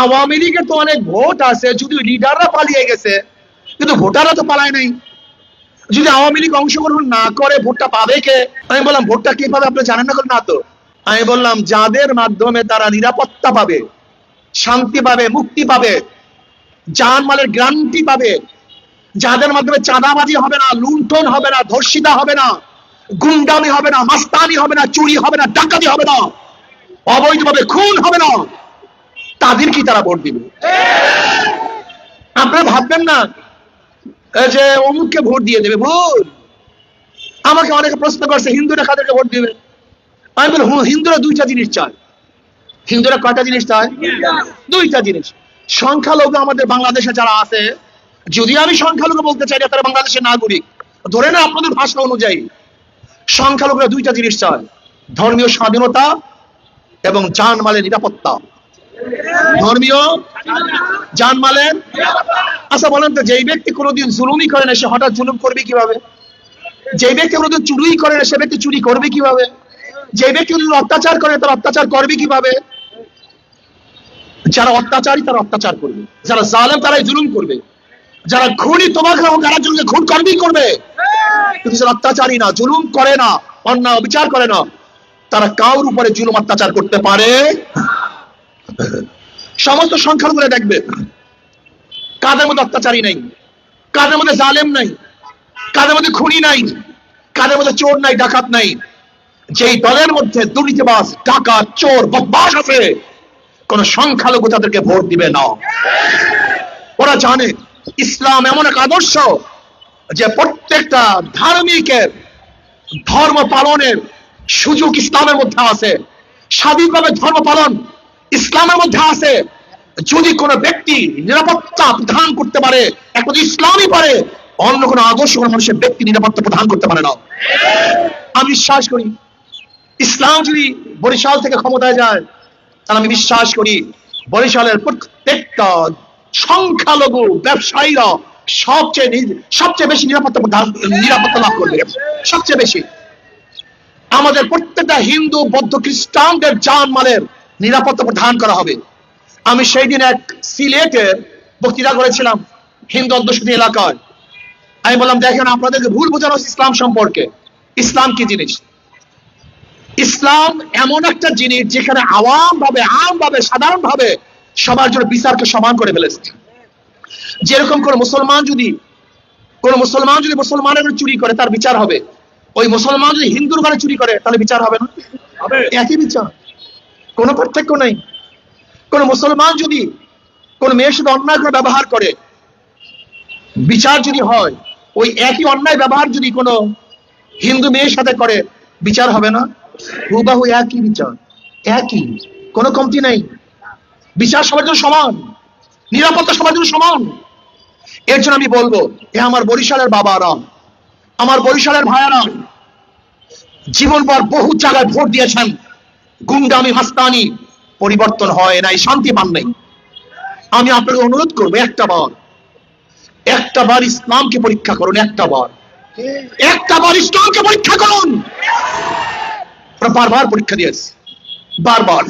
আওয়ামী লীগের তো অনেক ভোট আছে, যদি লিডাররা পালিয়ে গেছে কিন্তু ভোটাররা তো পালায় নাই। যদি আওয়ামী লীগ অংশগ্রহণ না করে ভোটটা পাবে কে? আমি বললাম ভোটটা কে পাবে আপনি জানেন না তো? আমি বললাম যাদের মাধ্যমে তারা নিরাপত্তা পাবে, শান্তি পাবে, মুক্তি পাবে, জানমালের গ্যারান্টি পাবে, যাদের মাধ্যমে চাঁদাবাজি হবে না, লুণ্ঠন হবে না, ধর্ষিতা হবে না, গুন্ডামি হবে না, মাস্তানি হবে না, চুরি হবে না, ডাকাতি হবে না, অবৈধভাবে খুন হবে না, তাদের কি তারা ভোট দিবে? আপনারা ভাববেন না যে অমুককে ভোট দিয়ে দেবে। ভুল। আমাকে অনেকে প্রশ্ন করছে হিন্দুরা কাদেরকে ভোট দিবে। আমি বলি হিন্দুরা দুইটা জিনিস চায়। হিন্দুরা কয়টা জিনিস চায়? দুইটা জিনিস। সংখ্যালঘু আমাদের বাংলাদেশে যারা আছে, যদি আমি সংখ্যালঘু বলতে চাই না, তারা বাংলাদেশের নাগরিক ধরে না, আপনাদের ভাষা অনুযায়ী সংখ্যালঘুরা দুইটা জিনিস চায়, ধর্মীয় স্বাধীনতা এবং জানমালের নিরাপত্তা। ধর্মীয় জানমালের। আচ্ছা বলেন তো, যেই ব্যক্তি কোনোদিন জুলুমই করে না সে হঠাৎ জুলুম করবে কিভাবে? যে ব্যক্তি কোনোদিন চুরি করে না সে ব্যক্তি চুরি করবে কিভাবে? যে ব্যক্তি অত্যাচার করে তারা অত্যাচার করবে কিভাবে? যারা অত্যাচারী তারা অত্যাচার করবে, যারা জালেম তারাই জুলুম করবে, যারা খুনি তোমাকে যারা জুলুম খুন করবেই করবে। কিন্তু যারা অত্যাচারী না, জুলুম করে না, অন্যায় বিচার করে না, তারা কাউর উপরে জুলুম অত্যাচার করতে পারে। সমস্ত সংখ্যাগুলো দেখবে কাদের মধ্যে অত্যাচারী নাই, কাদের মধ্যে জালেম নাই, কাদের মধ্যে খুনি নাই, কাদের মধ্যে চোর নাই, ডাকাত নাই। যেই দলের মধ্যে দুর্নীতিবাজ, ডাকাত, চোর, বদমাশ আছে, কোন সংখ্যালঘু তাদেরকে ভোট দিবে না। ওরা জানে ইসলাম এমন এক আদর্শ যে প্রত্যেকটা ধার্মিকের ধর্ম পালনের সুযোগ ইসলামের মধ্যে আছে, স্বাধীনভাবে ধর্ম পালন ইসলামের মধ্যে আছে। যদি কোনো ব্যক্তি নিরাপত্তা প্রদান করতে পারে, একমাত্র ইসলামই পারে, অন্য কোনো আদর্শ কোনো মানুষের ব্যক্তি নিরাপত্তা প্রদান করতে পারে না। আমি বিশ্বাস করি ইসলাম যদি বরিশাল থেকে ক্ষমতায় যায়, তাহলে আমি বিশ্বাস করি বরিশালের প্রত্যেকটা সংখ্যালঘু ব্যবসায়ীরা সবচেয়ে বেশি নিরাপত্তা লাভ করবে, সবচেয়ে বেশি। আমাদের প্রত্যেকটা হিন্দু, বৌদ্ধ, খ্রিস্টানদের জানমালের নিরাপত্তা প্রদান করা হবে। আমি সেই দিন এক সিলেটের বক্তৃতা করেছিলাম হিন্দু অধ্যুষিত এলাকায়। আমি বললাম দেখেন আপনাদেরকে ভুল বোঝানো হচ্ছে ইসলাম সম্পর্কে। ইসলাম কি জিনিস? ইসলাম এমন একটা জিনিস যেখানে আমভাবে সাধারণভাবে সবার জন্য বিচারকে সমান করে ফেলেছে। যেরকম কোন মুসলমান যদি মুসলমানের চুরি করে তার বিচার হবে, ওই মুসলমান যদি হিন্দুর ঘরে চুরি করে তাহলে বিচার হবে না? একই বিচার, কোনো পার্থক্য নেই। কোন মুসলমান যদি কোন মেয়ের সাথে অন্যায় করে ব্যবহার করে, বিচার যদি হয় ওই একই অন্যায় ব্যবহার যদি কোনো হিন্দু মেয়ের সাথে করে, বিচার হবে না? হুবাহু একই বিচার, একই, কোনো কমতি নেই। বিচার সবার জন্য সমান, নিরাপত্তা সবার জন্য সমান। এর জন্য আমি বলবো, এ আমার বরিশালের বাবারা, আমার বরিশালের ভাইয়ারা, জীবনভর বহু জায়গায় ভোট দিয়েছেন, গুন্ডামি, মাস্তানি, পরিবর্তন হয় নাই, শান্তি পান নাই। আমি আপনাকে অনুরোধ করবো একটা বার ইসলামকে পরীক্ষা করুন, একটা বার ইসলামকে পরীক্ষা করুন। বারবার পরীক্ষা দিয়েছে, বারবার।